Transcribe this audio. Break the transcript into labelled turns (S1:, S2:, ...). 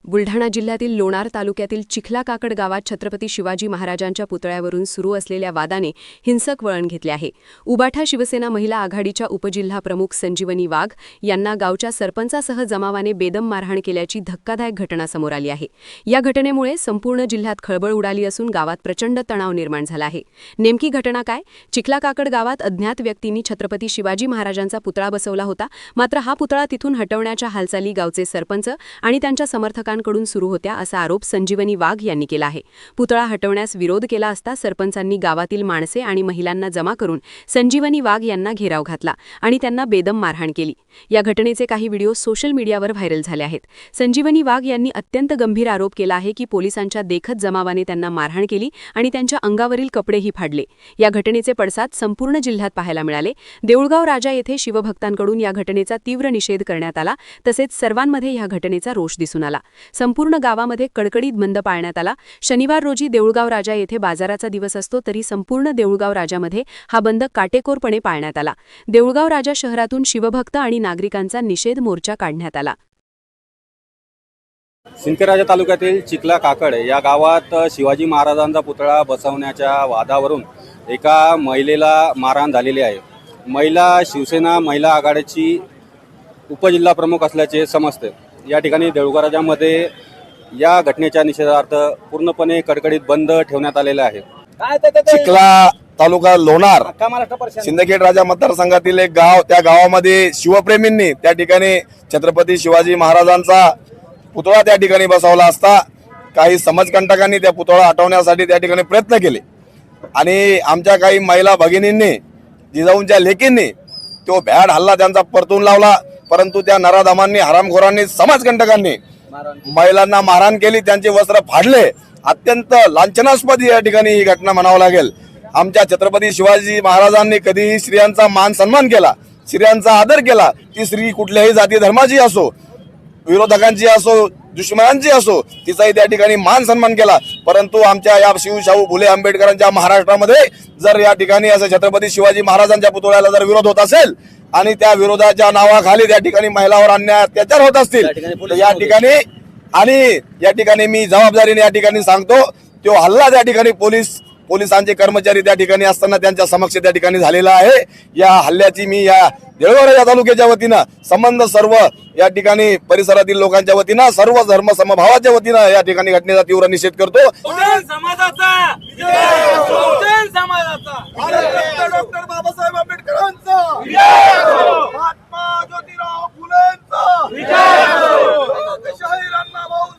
S1: बुलढाणा जिल्ह्यातील लोणार तालुक्यातील चिखला-काकड गावात छत्रपती शिवाजी महाराजांच्या पुतळ्यावरून सुरू असलेल्या वादाने हिंसक वळण घेतले आहे। उबाठा शिवसेना महिला आघाडीच्या उपजिल्हा प्रमुख संजीवनी वाघ यांना गावच्या सरपंचासह जमावाने बेदम मारहाण केल्याची धक्कादायक घटना समोर आली आहे। या घटनेमुळे संपूर्ण जिल्ह्यात खळबळ उडाली असून गावात प्रचंड तणाव निर्माण झाला आहे। नेमकी घटना काय? चिखला-काकड गावात अज्ञात व्यक्तींनी छत्रपती शिवाजी महाराजांचा पुतळा बसवला होता। मात्र हा पुतळा तिथून हटवण्याच्या हालचाली गावचे सरपंच आणि त्यांच्या समर्थकांकडून सुरू होत्या असा आरोप संजीवनी वाघ यांनी केला आहे। पुतळा हटवण्यास विरोध केला असता सरपंचांनी गावातील माणसे आणि महिलांना जमा करून संजीवनी वाघ यांना घेराव घातला आणि त्यांना बेदम मारहाण केली। या घटनेचे काही व्हिडिओ सोशल मीडियावर व्हायरल झाले आहेत। संजीवनी वाघ यांनी अत्यंत गंभीर आरोप केला आहे की पोलिसांच्या देखत जमावाने त्यांना मारहाण केली आणि त्यांच्या अंगावरील कपडेही फाडले। या घटनेचे पडसाद संपूर्ण जिल्ह्यात पाहायला मिळाले। देऊळगाव राजा येथे शिवभक्तांकडून या घटनेचा तीव्र निषेध करण्यात आला, तसेच सर्वांमध्ये या घटनेचा रोष दिसून आला। संपूर्ण गावामध्ये कडकडीत बंद पाळण्यात आला। शनिवार रोजी देऊळगाव राजा येथे बाजाराचा दिवस असतो, तरी संपूर्ण देऊळगाव राजामध्ये हा बंद काटेकोरपणे पाळण्यात आला। देऊळगाव राजा शहरातून शिवभक्त आणि नागरिकांचा निषेध मोर्चा काढण्यात आला।
S2: सिंदखेड तालुक्यातील चिखला-काकड या गावात शिवाजी महाराजांचा पुतळा बसवण्याच्या वादावरून एका महिलेला मारहाण झालेली आहे। महिला शिवसेना महिला आघाडीची उपजिल्हा प्रमुख असल्याचे समजते। या ठिकाणी देऊळगाव राजामध्ये या घटनेच्या निषेधार्थ पूर्णपणे कडकडीत बंद ठेवण्यात आलेले आहे।
S3: चिखला तालुका लोणार सिंदखेड राजा मतदारसंघातील एक गाव, त्या गावामध्ये शिवप्रेमींनी त्या ठिकाणी छत्रपती शिवाजी महाराजांचा पुतळा त्या ठिकाणी बसवला असता काही समाजकंटकांनी त्या पुतळा हटवण्यासाठी त्या ठिकाणी प्रयत्न केले आणि आमच्या काही महिला भगिनींनी, जिजाऊंच्या लेकींनी तो भ्याड हल्ला त्यांचा परतून लावला। परंतु त्या नराधमांनी, हरामखोरांनी, समाजकंटकांनी महिलांना मारहाण केली, त्यांचे वस्त्र फाडले। अत्यंत लांछनास्पद या ठिकाणी ही घटना म्हणावं लागेल। आमच्या छत्रपती शिवाजी महाराजांनी कधीही स्त्रियांचा मान सन्मान केला, स्त्रियांचा आदर केला। ती स्त्री कुठल्याही जाती धर्माची असो, विरोधकांची असो, दुश्मनांची असो, तिचाही त्या ठिकाणी मान सन्मान केला। परंतु आमच्या या शिवशाहू फुले आंबेडकरांच्या महाराष्ट्रामध्ये जर या ठिकाणी असं छत्रपती शिवाजी महाराजांच्या पुतळ्याला जर विरोध होत असेल आणि त्या विरोधाच्या नावाखाली त्या ठिकाणी महिलांवर अन्याय अत्याचार होत असतील तर या ठिकाणी मी जबाबदारीने या ठिकाणी सांगतो, तो हल्ला त्या ठिकाणी पोलिसांचे कर्मचारी त्या ठिकाणी असताना त्यांच्या समक्ष त्या ठिकाणी झालेला आहे। या हल्ल्याची मी या देऊळगाव राजा तालुक्याच्या वतीनं, संबंध सर्व या ठिकाणी परिसरातील लोकांच्या वतीनं, सर्व धर्म समभावाच्या वतीनं या ठिकाणी घटनेचा तीव्र निषेध करतो।
S4: डॉक्टर बाबासाहेब आंबेडकरांचा, महात्मा ज्योतिराव फुलेंचा